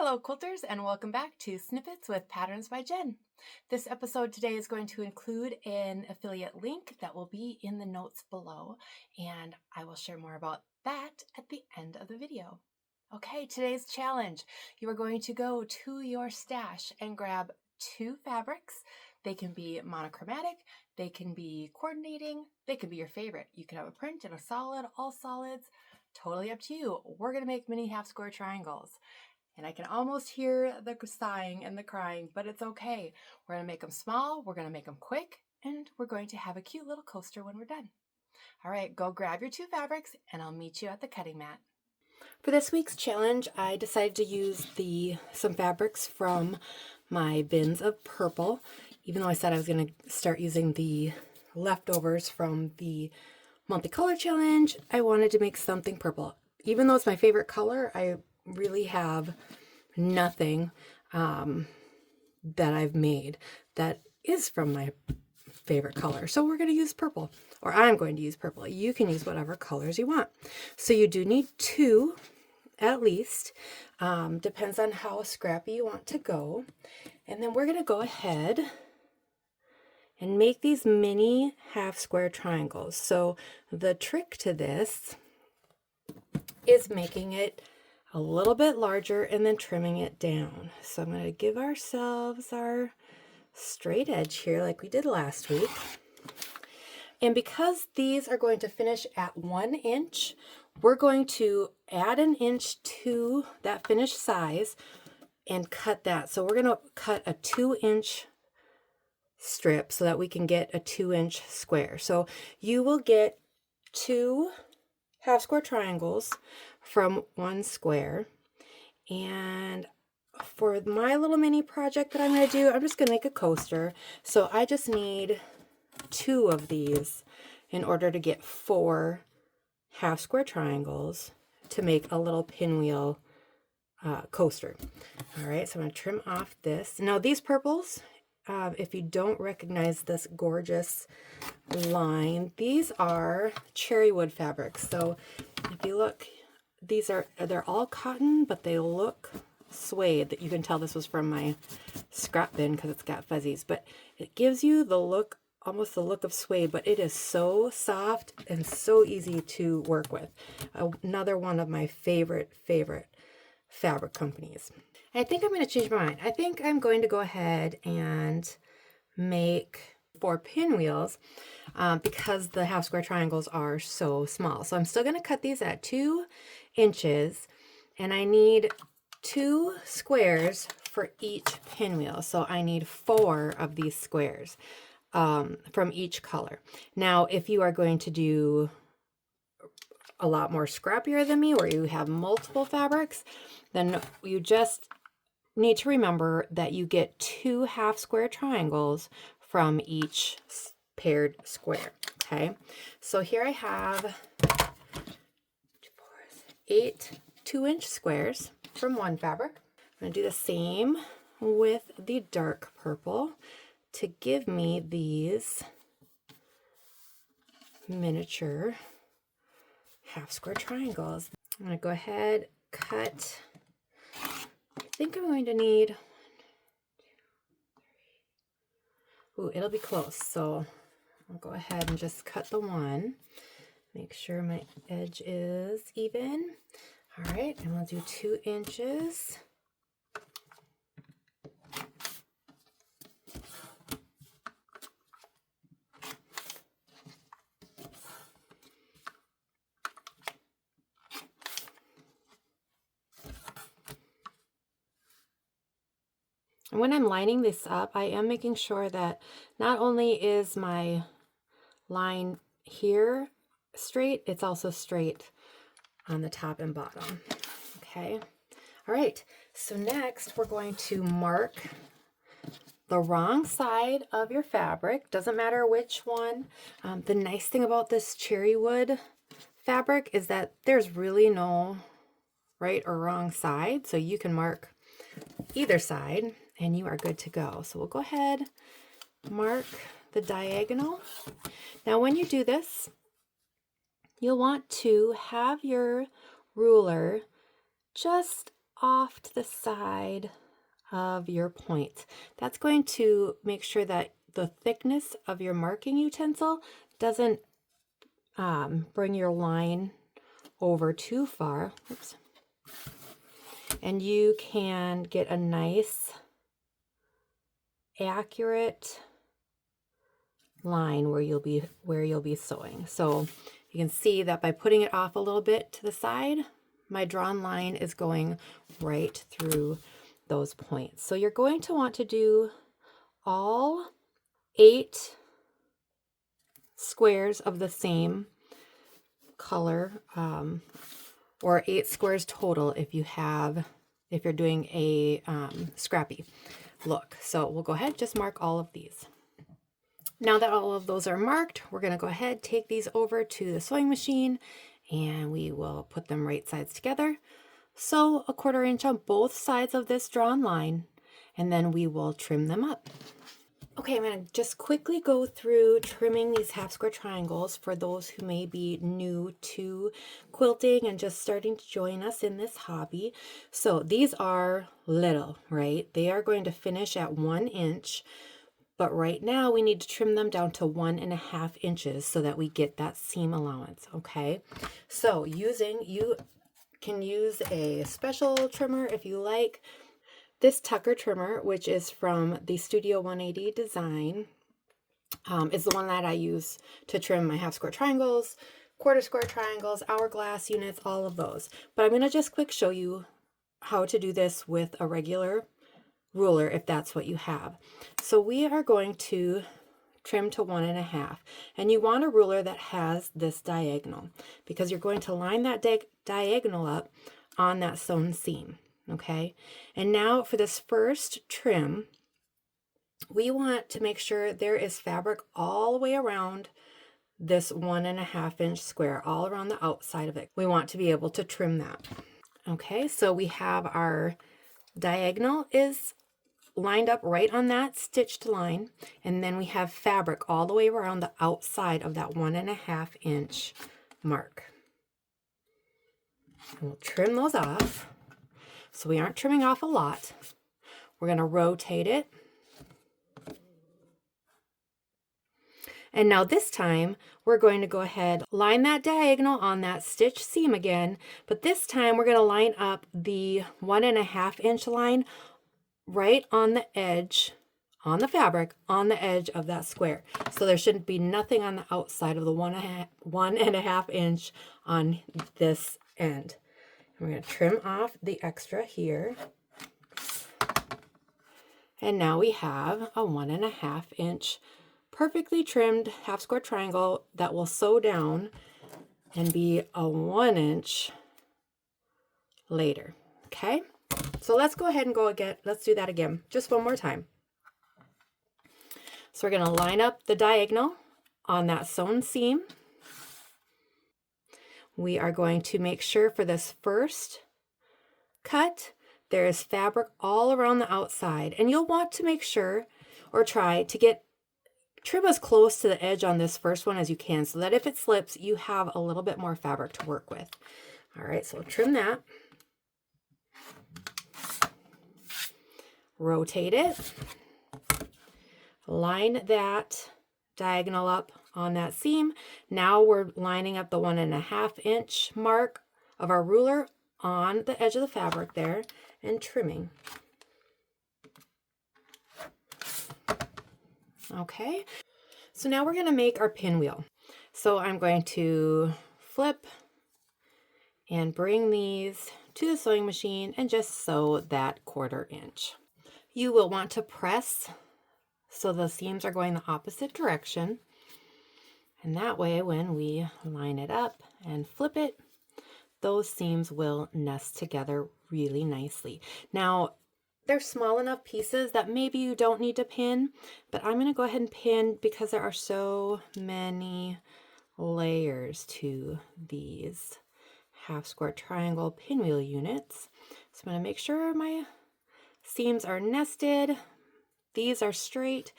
Hello quilters and welcome back to Snippets with Patterns by Jen. This episode today is going to include an affiliate link that will be in the notes below, and I will share more about that at the end of the video. Okay, today's challenge. You are going to go to your stash and grab 2 fabrics. They can be monochromatic, they can be coordinating, they can be your favorite. You can have a print and a solid, all solids, totally up to you. We're going to make mini half square triangles. And I can almost hear the sighing and the crying, but it's okay. We're going to make them small, we're going to make them quick, and we're going to have a cute little coaster when we're done. All right, go grab your 2 fabrics, and I'll meet you at the cutting mat. For this week's challenge, I decided to use some fabrics from my bins of purple, even though I said I was going to start using the leftovers from the multicolor challenge. I wanted to make something purple. Even though it's my favorite color, I really have nothing that I've made that is from my favorite color. So we're going to use purple, or I'm going to use purple. You can use whatever colors you want. So you do need 2 at least. Depends on how scrappy you want to go. And then we're going to go ahead and make these mini half square triangles. So the trick to this is making it a little bit larger and then trimming it down. So I'm going to give ourselves our straight edge here like we did last week. And because these are going to finish at 1 inch, we're going to add an inch to that finished size and cut that. So we're going to cut a 2-inch strip so that we can get a 2-inch square. So you will get 2 half square triangles from 1 square. And for my little mini project that I'm going to do, I'm just going to make a coaster. So I just need 2 of these in order to get 4 half square triangles to make a little pinwheel coaster. All right, so I'm going to trim off this. Now these purples, if you don't recognize this gorgeous line, these are cherry wood fabrics. So if you look, they're all cotton, but they look suede. That you can tell this was from my scrap bin because it's got fuzzies, but it gives you the look, almost the look of suede, but it is so soft and so easy to work with. Another one of my favorite fabric companies. I think I'm going to change my mind. I think I'm going to go ahead and make 4 pinwheels because the half square triangles are so small. So I'm still going to cut these at 2 inches, and I need 2 squares for each pinwheel. So I need 4 of these squares from each color. Now, if you are going to do a lot more scrappier than me, or you have multiple fabrics, then you just need to remember that you get 2 half square triangles from each paired square. Okay, so here I have 8 2-inch squares from 1 fabric. I'm going to do the same with the dark purple to give me these miniature half square triangles. I'm going to go ahead, cut. I think I'm going to need 1, 2, 3. Ooh, it'll be close. So I'll go ahead and just cut the 1. Make sure my edge is even. All right, and we'll do 2 inches. And when I'm lining this up, I am making sure that not only is my line here straight, it's also straight on the top and bottom. Okay. All right. So next we're going to mark the wrong side of your fabric. Doesn't matter which one. The nice thing about this cherry wood fabric is that there's really no right or wrong side. So you can mark either side and you are good to go. So we'll go ahead, mark the diagonal. Now when you do this, you'll want to have your ruler just off to the side of your point. That's going to make sure that the thickness of your marking utensil doesn't bring your line over too far. Oops. And you can get a nice, accurate line where you'll be sewing. So you can see that by putting it off a little bit to the side, my drawn line is going right through those points. So you're going to want to do all 8 squares of the same color, or 8 squares total if you're doing a scrappy look. So we'll go ahead, just mark all of these. Now that all of those are marked, we're going to go ahead, take these over to the sewing machine, and we will put them right sides together. Sew a 1/4 inch on both sides of this drawn line, and then we will trim them up. Okay, I'm going to just quickly go through trimming these half square triangles for those who may be new to quilting and just starting to join us in this hobby. So these are little, right? They are going to finish at 1 inch. But right now we need to trim them down to 1.5 inches so that we get that seam allowance, okay? So you can use a special trimmer if you like. This Tucker trimmer, which is from the Studio 180 design, is the one that I use to trim my half square triangles, 1/4 square triangles, hourglass units, all of those. But I'm gonna just quick show you how to do this with a regular ruler if that's what you have. So we are going to trim to 1.5, and you want a ruler that has this diagonal because you're going to line that diagonal up on that sewn seam, okay? And now for this first trim, we want to make sure there is fabric all the way around this 1.5 inch square, all around the outside of it. We want to be able to trim that. Okay, so we have our diagonal is lined up right on that stitched line, and then we have fabric all the way around the outside of that 1.5 inch mark. And we'll trim those off. So we aren't trimming off a lot. We're going to rotate it. And now this time we're going to go ahead, line that diagonal on that stitch seam again, but this time we're going to line up the 1.5 inch line right on the edge, on the fabric, on the edge of that square. So there shouldn't be nothing on the outside of the 1.5 inch on this end. And we're going to trim off the extra here. And now we have a 1.5 inch perfectly trimmed half square triangle that will sew down and be a 1 inch later. Okay? So let's go ahead and go again. Let's do that again, just one more time. So we're going to line up the diagonal on that sewn seam. We are going to make sure for this first cut, there is fabric all around the outside. And you'll want to make sure, or try to trim as close to the edge on this first one as you can, so that if it slips, you have a little bit more fabric to work with. All right, so we'll trim that. Rotate it, line that diagonal up on that seam. Now we're lining up the 1.5 inch mark of our ruler on the edge of the fabric there and trimming. Okay, so now we're going to make our pinwheel. So I'm going to flip and bring these to the sewing machine and just sew that 1/4 inch. You will want to press so the seams are going the opposite direction. And that way, when we line it up and flip it, those seams will nest together really nicely. Now, they're small enough pieces that maybe you don't need to pin, but I'm going to go ahead and pin because there are so many layers to these half square triangle pinwheel units. So I'm going to make sure my seams are nested. These are straight.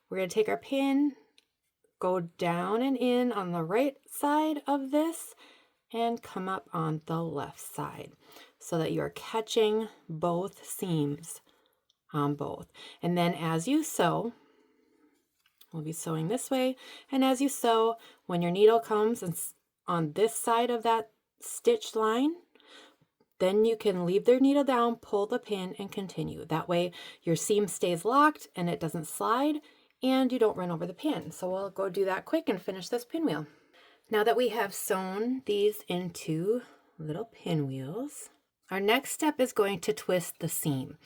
We're going to take our pin, go down and in on the right side of this, and come up on the left side. so that you're catching both seams on both. And then as you sew, we'll be sewing this way, and as you sew, when your needle comes and on this side of that stitch line, then you can leave the needle down, pull the pin, and continue. That way your seam stays locked and it doesn't slide, and you don't run over the pin. So we'll go do that quick and finish this pinwheel. Now that we have sewn these into little pinwheels, our next step is going to twist the seam.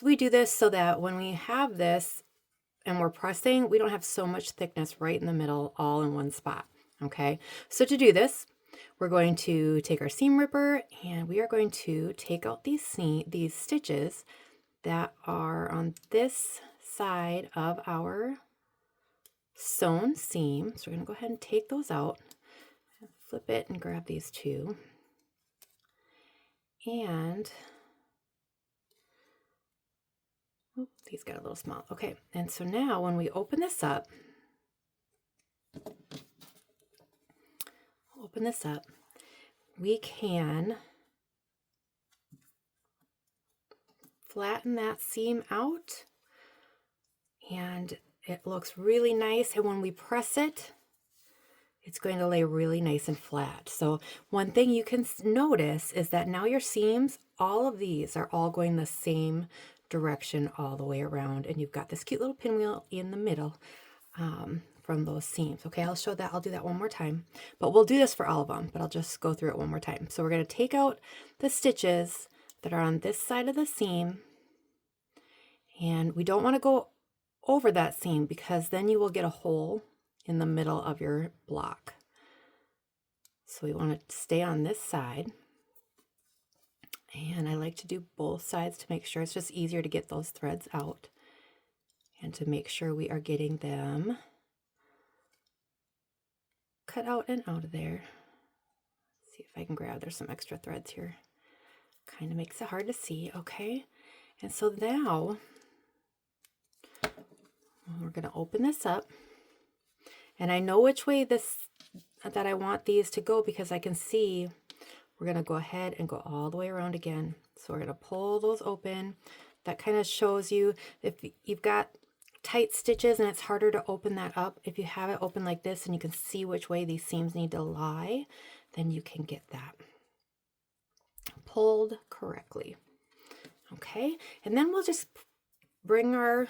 We do this so that when we have this and we're pressing, we don't have so much thickness right in the middle, all in one spot. Okay, so to do this, we're going to take our seam ripper and we are going to take out these stitches that are on this side of our sewn seam. So we're going to go ahead and take those out, flip it and grab these two. And these got a little small. Okay, and so now when we open this up, we can flatten that seam out and it looks really nice. And when we press it, it's going to lay really nice and flat. So one thing you can notice is that now your seams, all of these are all going the same direction all the way around, and you've got this cute little pinwheel in the middle from those seams. Okay, I'll show that. I'll do that one more time, but we'll do this for all of them, but I'll just go through it one more time. So we're going to take out the stitches that are on this side of the seam, and we don't want to go over that seam because then you will get a hole in the middle of your block. So we want to stay on this side. And I like to do both sides to make sure it's just easier to get those threads out and to make sure we are getting them cut out and out of there. Let's see if I can grab, there's some extra threads here. Kind of makes it hard to see, okay? And so now we're going to open this up. And I know which way that I want these to go because I can see we're going to go ahead and go all the way around again. So we're going to pull those open. That kind of shows you if you've got tight stitches and it's harder to open that up. If you have it open like this and you can see which way these seams need to lie, then you can get that pulled correctly. Okay, and then we'll just bring our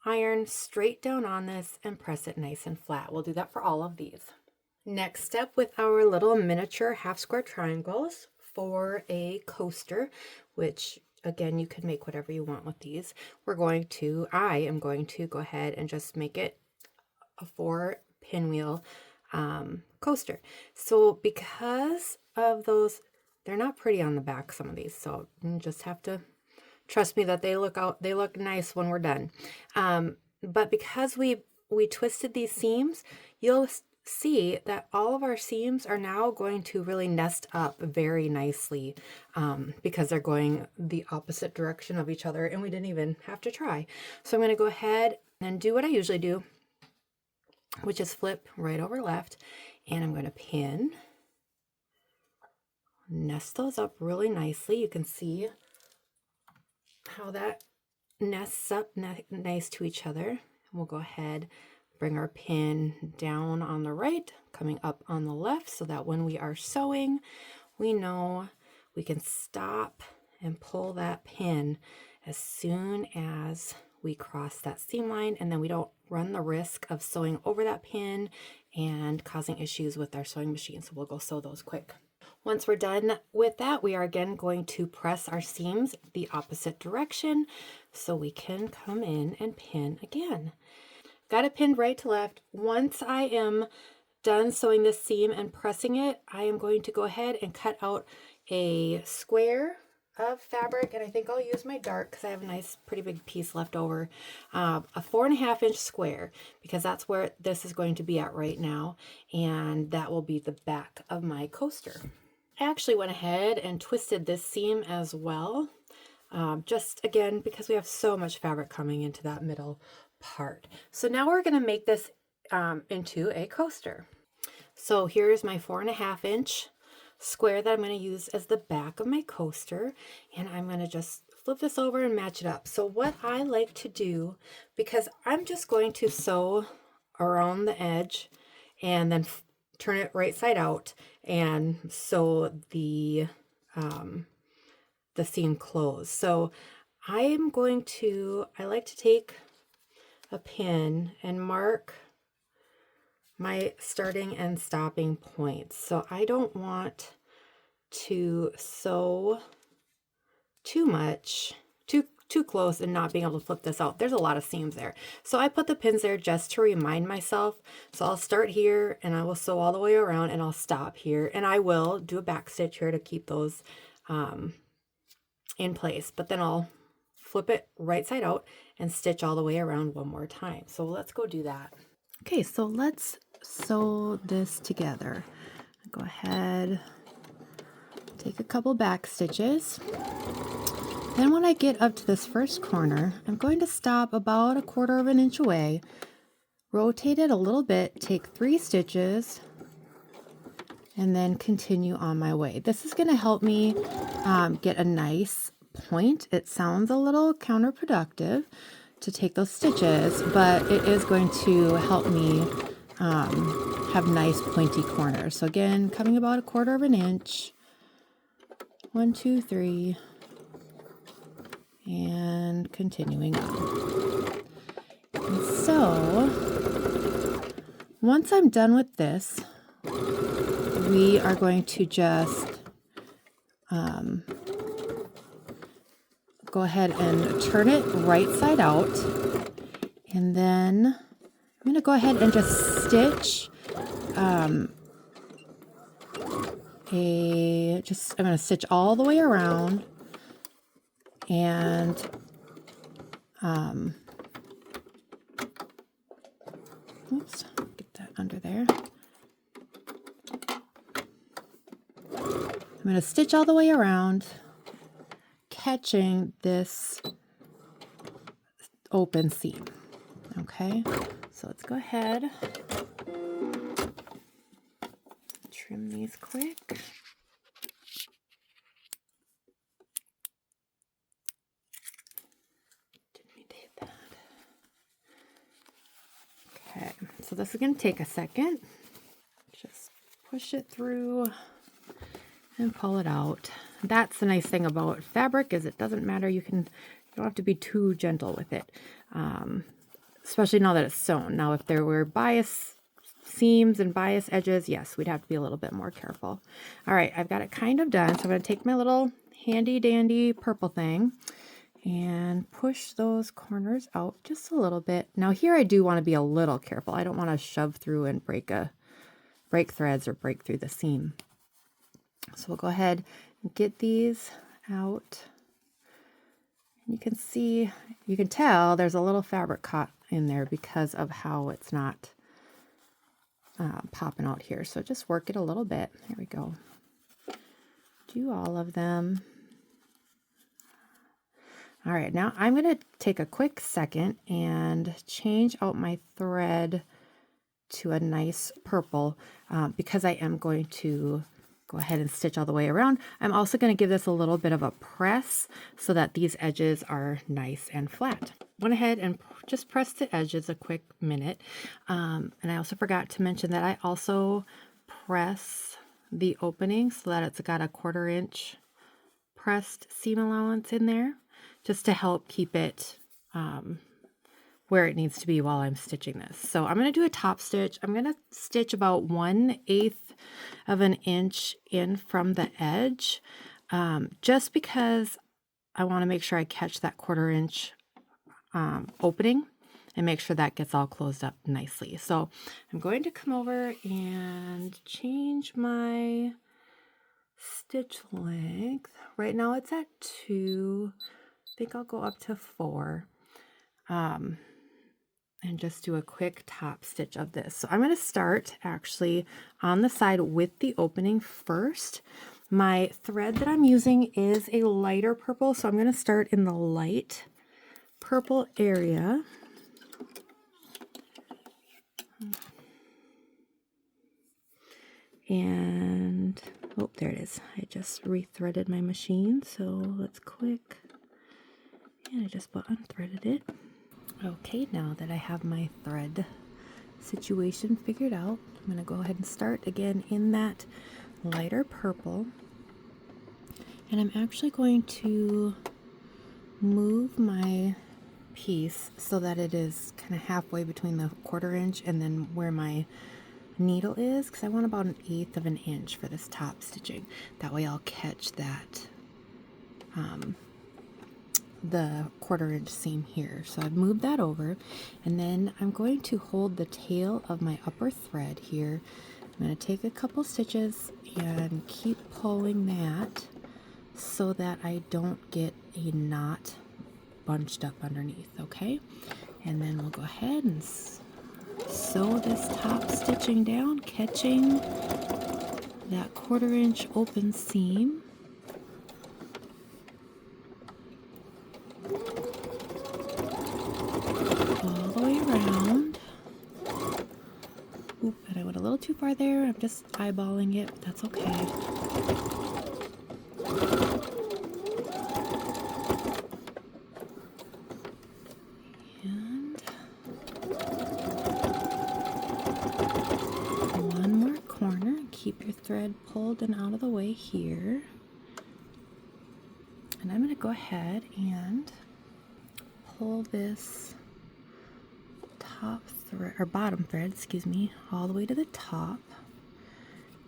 iron straight down on this and press it nice and flat. We'll do that for all of these. Next step, with our little miniature half square triangles for a coaster, which again, you can make whatever you want with these. I am going to go ahead and just make it a 4 pinwheel coaster. So because of those, they're not pretty on the back, some of these, so you just have to trust me that they look nice when we're done. But because we twisted these seams, you'll see that all of our seams are now going to really nest up very nicely because they're going the opposite direction of each other, and we didn't even have to try. So I'm going to go ahead and do what I usually do, which is flip right over left, and I'm going to pin, nest those up really nicely. You can see how that nests up nice to each other. We'll go ahead, bring our pin down on the right, coming up on the left, so that when we are sewing, we know we can stop and pull that pin as soon as we cross that seam line, and then we don't run the risk of sewing over that pin and causing issues with our sewing machine. So we'll go sew those quick. Once we're done with that, we are again going to press our seams the opposite direction so we can come in and pin again. Got it pinned right to left. Once I am done sewing this seam and pressing it, I am going to go ahead and cut out a square of fabric, and I think I'll use my dart because I have a nice pretty big piece left over, a 4.5 inch square, because that's where this is going to be at right now, and that will be the back of my coaster. I actually went ahead and twisted this seam as well, just again because we have so much fabric coming into that middle part. So now we're going to make this into a coaster. So here's my 4.5 inch square that I'm going to use as the back of my coaster, and I'm going to just flip this over and match it up. So what I like to do, because I'm just going to sew around the edge and then turn it right side out and sew the seam closed. So I like to take a pin and mark my starting and stopping points. So I don't want to sew too much, too close and not being able to flip this out. There's a lot of seams there. So I put the pins there just to remind myself. So I'll start here and I will sew all the way around and I'll stop here, and I will do a back stitch here to keep those in place, but then I'll flip it right side out and stitch all the way around one more time. So let's go do that. Okay, so let's sew this together. Go ahead, take a couple back stitches. Then when I get up to this first corner, I'm going to stop about 1/4 of an inch away, rotate it a little bit, take 3 stitches, and then continue on my way. This is going to help me get a nice point. It sounds a little counterproductive to take those stitches, but it is going to help me have nice pointy corners. So again, coming about 1/4 of an inch, 1, 2, 3, and continuing on. And so once I'm done with this, we are going to just go ahead and turn it right side out, and then I'm going to go ahead and just stitch I'm going to stitch all the way around, and oops, get that under there. I'm going to stitch all the way around, catching this open seam. Okay, so let's go ahead, trim these quick. Didn't mean to hit that. Okay, so this is going to take a second. Just push it through and pull it out. That's the nice thing about fabric, is it doesn't matter. You don't have to be too gentle with it, especially now that it's sewn. Now, if there were bias seams and bias edges, yes, we'd have to be a little bit more careful. All right, I've got it kind of done. So I'm going to take my little handy dandy purple thing and push those corners out just a little bit. Now here I do want to be a little careful. I don't want to shove through and break threads or break through the seam. So we'll go ahead and get these out. You can see, you can tell there's a little fabric caught in there because of how it's not popping out here. So just work it a little bit. There we go. Do all of them. All right, now I'm going to take a quick second and change out my thread to a nice purple because I am going to go ahead and stitch all the way around. I'm also going to give this a little bit of a press so that these edges are nice and flat. Went ahead and just press the edges a quick minute. And I also forgot to mention that I also press the opening so that it's got a 1/4 inch pressed seam allowance in there, just to help keep it where it needs to be while I'm stitching this. So I'm going to do a top stitch. I'm going to stitch about 1/8 of an inch in from the edge, just because I want to make sure I catch that 1/4 inch opening and make sure that gets all closed up nicely. So I'm going to come over and change my stitch length. Right now it's at 2. I think I'll go up to 4. And just do a quick top stitch of this. So I'm going to start actually on the side with the opening first. My thread that I'm using is a lighter purple, so I'm going to start in the light purple area. And Oh, there it is. I just rethreaded my machine, so let's quick. And I just unthreaded it. Okay, now that I have my thread situation figured out, I'm going to go ahead and start again in that lighter purple. And I'm actually going to move my piece so that it is kind of halfway between the 1/4 inch and then where my needle is, because I want about 1/8 of an inch for this top stitching. That way I'll catch that the 1/4 inch seam here. So I've moved that over, and then I'm going to hold the tail of my upper thread here. I'm going to take a couple stitches and keep pulling that so that I don't get a knot bunched up underneath, okay? And then we'll go ahead and sew this top stitching down, catching that 1/4 inch open seam. All the way around. Oop, and I went a little too far there. I'm just eyeballing it, but that's okay. And one more corner. Keep your thread pulled and out of the way here. And I'm going to go ahead and pull this top thread, or bottom thread, excuse me, all the way to the top.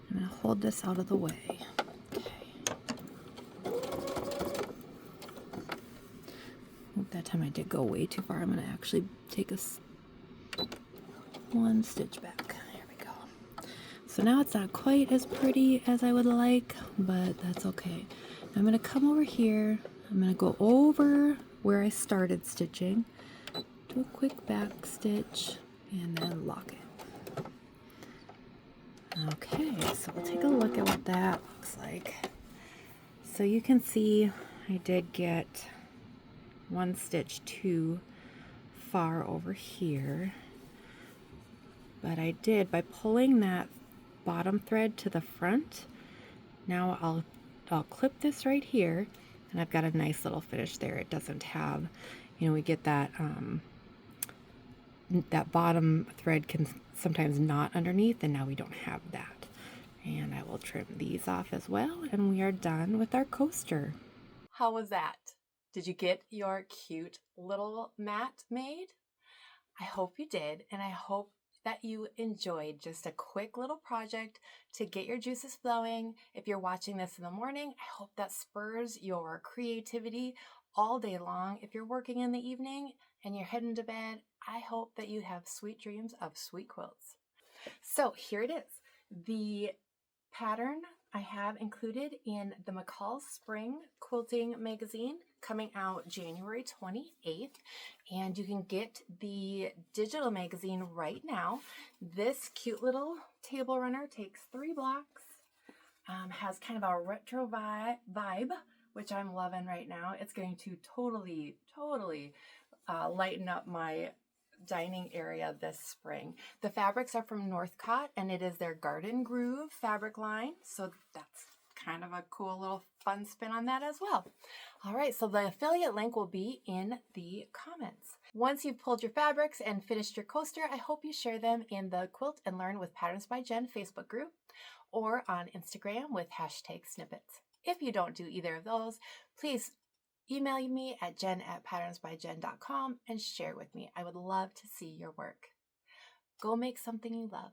I'm going to hold this out of the way. Okay. That time I did go way too far. I'm going to actually take one stitch back. There we go. So now it's not quite as pretty as I would like, but that's okay. I'm going to come over here. I'm going to go over where I started stitching, do a quick back stitch, and then lock it. Okay, so we'll take a look at what that looks like. So you can see I did get one stitch too far over here, but I did, by pulling that bottom thread to the front, now I'll clip this right here, and I've got a nice little finish there. It doesn't have, you know, we get that that bottom thread can sometimes knot underneath, and now we don't have that. And I will trim these off as well, and we are done with our coaster. How was that? Did you get your cute little mat made? I hope you did, and I hope that you enjoyed just a quick little project to get your juices flowing. If you're watching this in the morning, I hope that spurs your creativity all day long. If you're working in the evening and you're heading to bed, I hope that you have sweet dreams of sweet quilts. So here it is. The pattern I have included in the McCall's Spring Quilting Magazine, coming out January 28th, and you can get the digital magazine right now. This cute little table runner takes 3 blocks, has kind of a retro vibe, which I'm loving right now. It's going to totally lighten up my dining area this spring. The fabrics are from Northcott, and it is their Garden Groove fabric line, so that's kind of a cool little fun spin on that as well. All right, so the affiliate link will be in the comments. Once you've pulled your fabrics and finished your coaster, I hope you share them in the Quilt and Learn with Patterns by Jen Facebook group or on Instagram with #Snippets. If you don't do either of those, please email me at jen@patternsbyjen.com and share with me. I would love to see your work. Go make something you love.